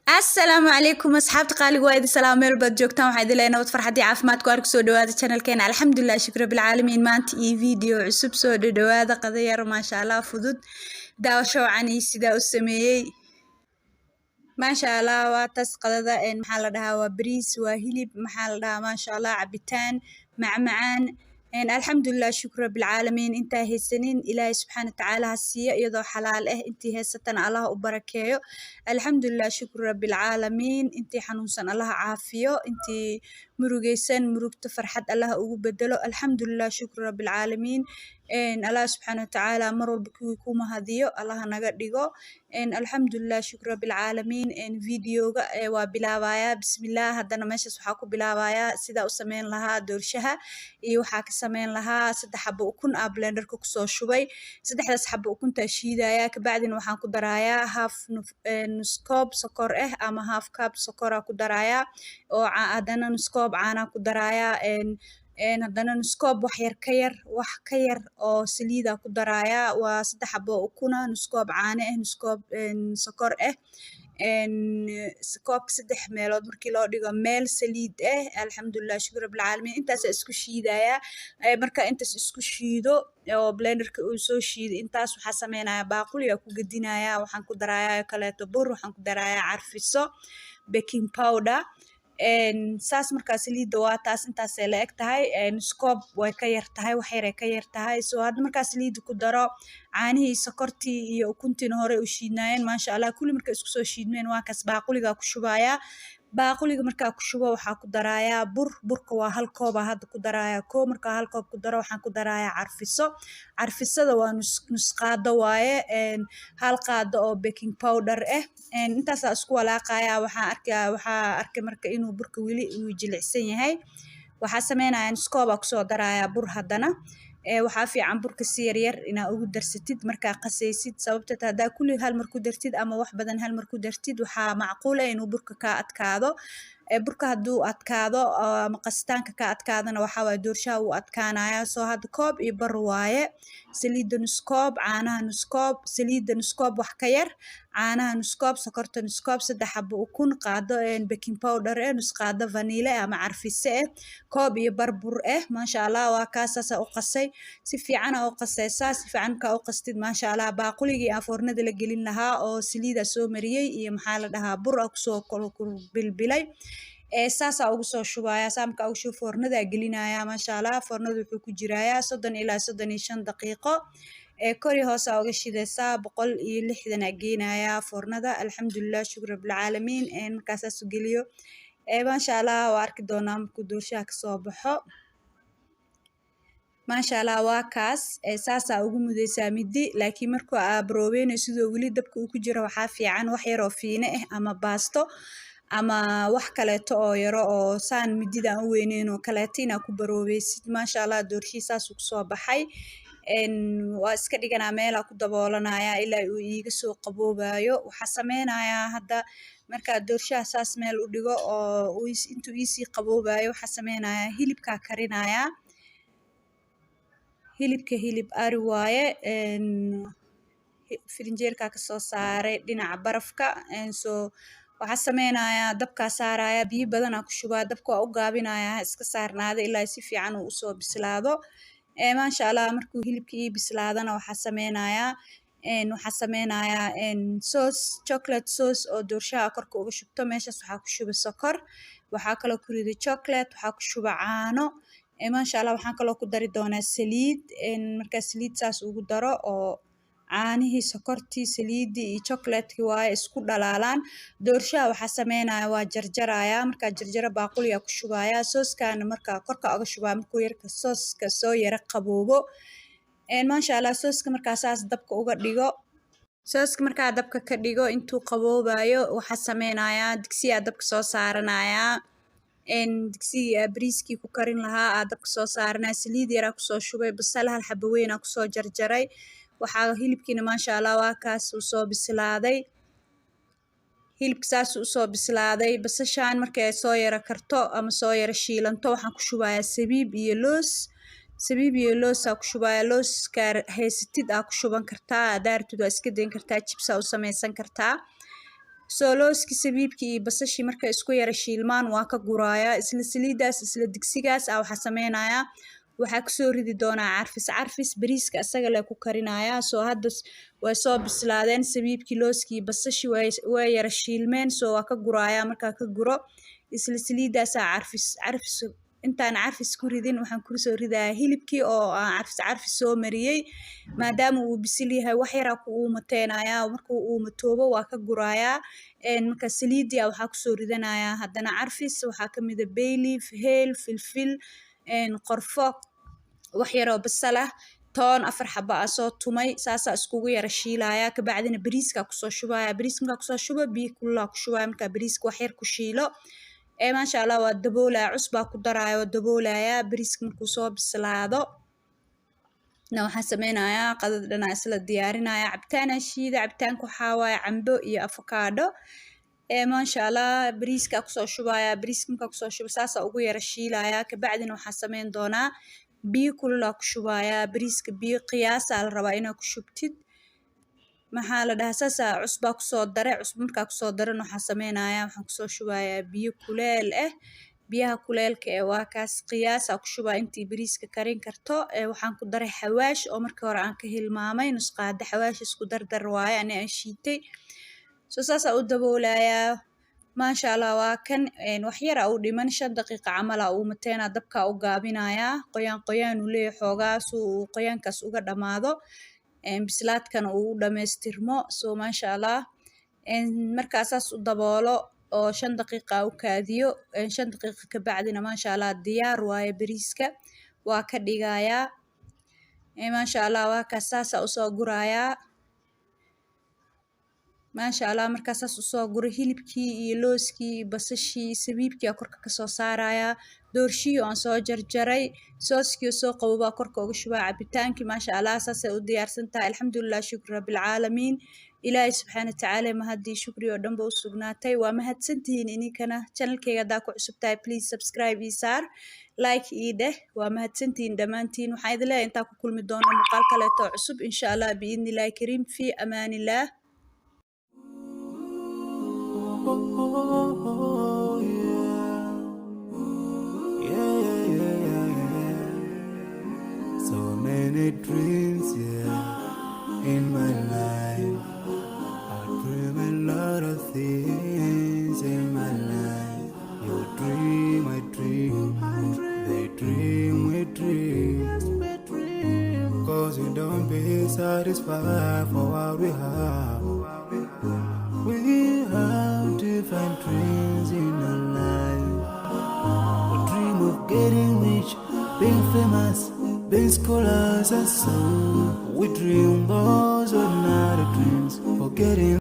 السلام عليكم أصحاب تقالي وايد السلام ميل بد joogtaan waxaa idin leenahay farxadii caafimaadku arku soo dhawaada channelkeena alxamdulillah shukr bil caalamiin maanta iyo video cusub soo dhawaada qadayar ma sha Allah fudud daawasho wacan sida u sameeyay ma sha Allah waa tas qadada maxaa la dhahaa waa bariis waa hilib maxaa la dhahaa ma sha Allah cabitaan macmacaan alxamdulillah shukr bil caalamiin inta haysanin ilaahay subhanahu wa ta'ala hasiyo iyadoo xalaal ah intii haysatan Allah u barakeeyo alxamdulillah shukr bil caalamiin intii xanuunsan Allah caafiyo intii murugaysan murugta farxad Allah ugu bedelo alxamdulillah shukr bil caalamiin Allah subhanahu wa ta'ala mar walba ku mahadiyo Allah naga dhigo alxamdulillah shukr bil caalamiin videoga waa bilaabaya bismillah hadana meeshas waxa ku bilaabaya sida u sameyn lahaa doorshaha iyo waxa ka sameyn lahaa 3 xabo ukun blenderka ku soo shubay 3daas xabo ukunta shiidaya ka bacdina waxaan ku darayaa half nus koob sokor ah ama half cup sokor ku darayaa oo hadana nus koob caana ku darayaa hadana nus koob wax ka yar oo saliid ku darayaa waa 3 xabo ukuna nus koob caana ah nus koob sokor ah koob 3 meelood markii loo dhigo meel saliid ah alxamdulillah shukr bil caalamiin intaas isku shiidaya marka intaas isku shiido oo blenderka uu soo shiido intaas waxa sameynaya baaquli ku gadinaya waxaan ku darayaa kaleeto bur waxaan ku darayaa carfiso baking powder saas markaa saliida waa taas intaas la eg tahay scoop way ka yar tahay wax yar ay ka yar tahay soo had markaa saliida ku daro caanihii sokortii iyo ukuntiina hore u shiidnaayeen maasha Allah kulli markaa isku soo shiidmeen waa kaas baaquliga ku shubaya baaquliga markaa ku shubo waxa ku darayaa burka waa hal koob hadda ku darayaa koob markaa hal koob ku daro waxaan ku darayaa carfisada waa nus qaado waaye hal qaado oo baking powder ah intaas isku walaaqaya waxa arkay marka inuu burka wili uu jilicsan yahay waxa sameynaya nus koob ku soo darayaa bur hadana waxa fiican burka si yar ina ugu darsatid marka qasaysid sababta hadaa kulli hal mar ku dartid ama wax badan hal mar ku dartid waxa macquul ah inuu burka ka adkaado burka haduu adkaado ama qastaanka ka adkaadana waxa way doorshaha uu adkaanaya soo had koob iyo bar waaye saliida nus koob caanaha nus koob saliida nus koob wax ka yar caanaha nus koob sokorta nus koob 3 xabo ukun qaado baking powder nus qaado vanilla ama carfise koob iyo bar bur ma sha Allah waa kaasas u qasay si fiican oo qasaysa si fiican ka u qastid ma sha Allah baaquligi foornada la gelin lahaa oo saliida soo mariyay iyo maxaa la dhahaa bur ku soo bilbilay saasa ugu soo shubaya saamka ugu soo foornada gelinaya ma sha Allah foornadu wuxuu ku jiraaya 30 ilaa 35 daqiiqo kori hoos uga shidaysa 160 geenaya foornada alxamdulillah shukr bil caalamiin markaas asu geliyo ma sha Allah waa arki doonaa markuu doorshaha ka soo baxo ma sha Allah waa kaas saasa ugu mudaysaa midi laakiin markuu aabroobeen sidoo wili dabka uu ku jiro waxa fiican wax yar oo fiine ah ama baasto ama wax kaleeto oo yaro oo saan midida u weyneen oo kaleeto ina ku baroobaysid ma sha Allah doorshiisaas uu soo baxay waa iska dhiganaa meel ku daboolanaya ilaa uu iiga soo qaboobayo waxa sameynaya hadda marka doorshaha saas meel u dhigo oo intuu isi qaboobayo waxa sameynaya hilibka karinaya hilib ari waaye firinjeerka ka soo saaray dhinaca barafka soo waxa sameynaya dabka saaraya biyo badan ku shubaa dabka waa u gaabinaya iska saarnaada ilaa si fiican uu soo bislaado ma sha Allah markuu hilibkii bislaadana waxa sameynaya sauce chocolate sauce oo doorshaha korka uga shubto meeshas waxa ku shubay sokor waxa kale ku riday chocolate waxa ku shubay caano ma sha Allah waxaan kale ku dari doonaa saliid marka saliid saas ugu daro oo caanihii sokortii saliidii iyo chocolate waaye isku dhalaalaan doorshaha waxa sameynaya waa jarjaraya marka jarjara baaquliga ku shubaya sooskan marka korka uga shubaa markuu yarka sooska soo yara qaboobo ma sha Allah sooska marka saas dabka uga dhigo sooska marka dabka ka dhigo intuu qaboobayo waxa sameynaya digsiga dabka soo saaranaya digsiga bariiskii ku karin lahaa dabka soo saaranaya saliid yar ku soo shubay basal hal xabo weyn ku soo jarjaray waxa hilibkiina ma sha Allah waa kaas uu soo bislaaday hilibka saas uu soo bislaaday basashaan markay soo yara karto ama soo yara shiilanto waxaan ku shubayaa sabiib iyo loos ku shubaya looska haysatid ku shuban kartaa daartid waa iska dayn kartaa chips u samaysan kartaa soo looskii sabiibkii iyo basashii markay isku yara shiilmaan waa ka gurayaa isla saliidaas isla digsigaas waxaa sameynayaa waxaa kusoo ridi doonaa carfis bariiska asaga le ku karinayaa soo hadda way soo bislaadeen sabiibkii looskii basashii way yara shiilmeen soo waa ka gurayaa markaa ka guro isla saliidaasaa carfis intaan carfis ku ridin waxaan kusoo ridayaa hilibkii oo aan carfis soo mariyey maadaama uu bisil yahay wax yaraa ku uumateenayaa markuu uumatoobo waa ka gurayaa marka saliidii waxaa kusoo ridanayaa haddana carfis waxaa ka mid ah bay leaf heel filfil qorfo wax yaroo basal ah toon 4 xabo ah soo tumay saasaa iskugu yara shiilayaa kabacdina bariiska kusoo shubaya bariiska markaa kusoo shubo biyo kululaa ku shubaya markaa bariiska wax yar ku shiilo maasha allah waa daboolaya cusbaa ku daraya waa daboolaya bariiska markuu soo bislaado na waxaan sameynayaa qadada dhanaa isla diyaarinaya cabitaana shiida cabitaanka waxaa waaye cambo iyo afakaadho maasha allah bariiska kusoo shubaya bariiska markaa kusoo shubo saasaa ugu yara shiilaya kabacdina waxaan sameyn doonaa biyo kululaa ku shubaya bariiska biyo qiyaasaa la rabaa inaa ku shubtid maxaa la dhahaa saasaa cusbaa kusoo dare cusbo markaa kusoo daran waxaan sameynayaa waxaan kusoo shubayaa biyo kuleel biyaha kuleelka waa kaas qiyaasaa ku shubaa intii bariiska karin karto waxaan ku daray xawaash oo markii hore aan ka hilmaamay nus qaado xawaash isku dardar waaye ani aan shiitay soo saasaa u daboolayaa maasha allah waa kan wax yara u dhiman 5 daqiiqo camal uu mateena dabka u gaabinayaa qoyaan uu leeyahay xoogaa suu qoyaankaas uga dhamaado bislaadkana uu dhameystirmo soo maasha allah markaasaas u daboolo oo 5 daqiiqa u kaadiyo 5 daqiiqo ka bacdina maasha allah diyaar waaye bariiska waa ka dhigayaa maasha allah waa kaasaasaa usoo gurayaa maasha allah markaasaas usoo guro hilibkii iyo looskii iyo basashii sabiibkii korka kasoo saaraya doorshii aan soo jarjaray sooskii soo qabobaa korka uga shubaa cabitaankii maasha allah saasay u diyaarsan tahay alxamdulilah shukr rabbil caalamiin ilaahay subxaana watacaala mahadii shukri oo dhanba u sugnaatay waa mahadsantihiin ininkana channelkayga haddaa ku cusub tahay please subscribe ii saar like ii dheh waa mahadsantihiin dhammaantiin waxaan idin leeyahay intaa ku kulmi doono muuqaal kaleeto cusub insha allah biidni illaahi kariim fii amaanillaah. Oh, yeah. So many dreams, in my life. I dream a lot of things in my life. You dream, I dream. They dream, we dream. 'Cause we don't be satisfied for what we have. We have different dreams in our life. We dream of getting rich, being famous, being scholars and so. We dream those are not the dreams, forgetting